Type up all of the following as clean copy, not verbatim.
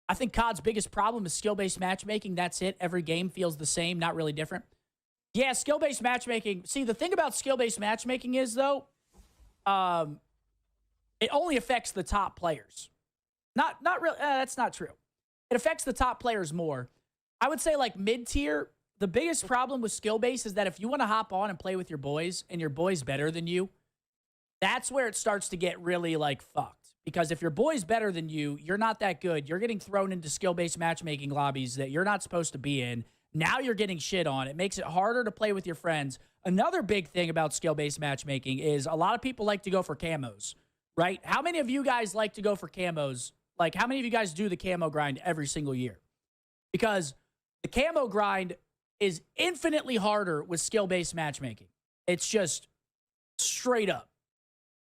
I think COD's biggest problem is skill-based matchmaking. That's it. Every game feels the same, not really different. Yeah, skill-based matchmaking. See, the thing about skill-based matchmaking is, though, it only affects the top players. Not really. That's not true. It affects the top players more. I would say, like, mid-tier, the biggest problem with skill-based is that if you want to hop on and play with your boys, and your boy's better than you, that's where it starts to get really, like, fucked. Because if your boy's better than you, you're not that good. You're getting thrown into skill-based matchmaking lobbies that you're not supposed to be in. Now you're getting shit on. It makes it harder to play with your friends. Another big thing about skill-based matchmaking is a lot of people like to go for camos, right? How many of you guys like to go for camos? Like, how many of you guys do the camo grind every single year? Because the camo grind is infinitely harder with skill-based matchmaking. It's just straight up.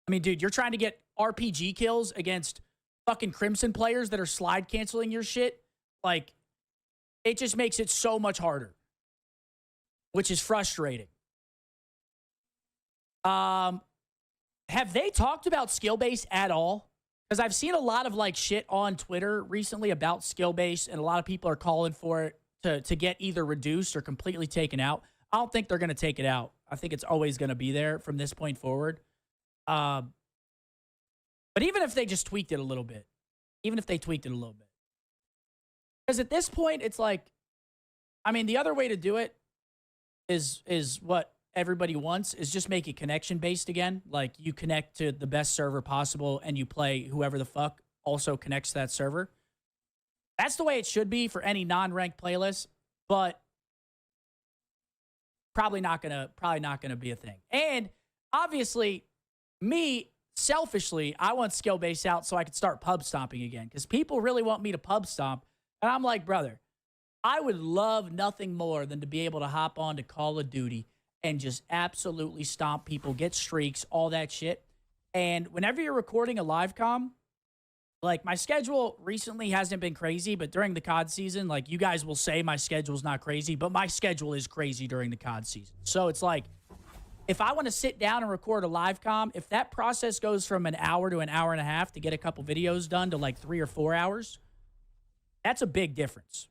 I mean, dude, you're trying to get RPG kills against fucking Crimson players that are slide canceling your shit. Like, it just makes it so much harder, which is frustrating. Have they talked about skill-based at all? Because I've seen a lot of, like, shit on Twitter recently about skill-based, and a lot of people are calling for it to get either reduced or completely taken out. I don't think they're going to take it out. I think it's always going to be there from this point forward. But even if they just tweaked it a little bit, because at this point, it's like, I mean, the other way to do it is what everybody wants, is just make it connection-based again. Like, you connect to the best server possible, and you play whoever the fuck also connects to that server. That's the way it should be for any non-ranked playlist, but probably not gonna be a thing. And obviously, me, selfishly, I want skill-based out so I can start pub stomping again, because people really want me to pub stomp. And I'm like, brother, I would love nothing more than to be able to hop on to Call of Duty and just absolutely stomp people, get streaks, all that shit. And whenever you're recording a live comm, like, my schedule recently hasn't been crazy, but during the COD season, like, you guys will say my schedule's not crazy, but my schedule is crazy during the COD season. So it's like, if I want to sit down and record a live comm, if that process goes from an hour to an hour and a half to get a couple videos done to like 3 or 4 hours, that's a big difference.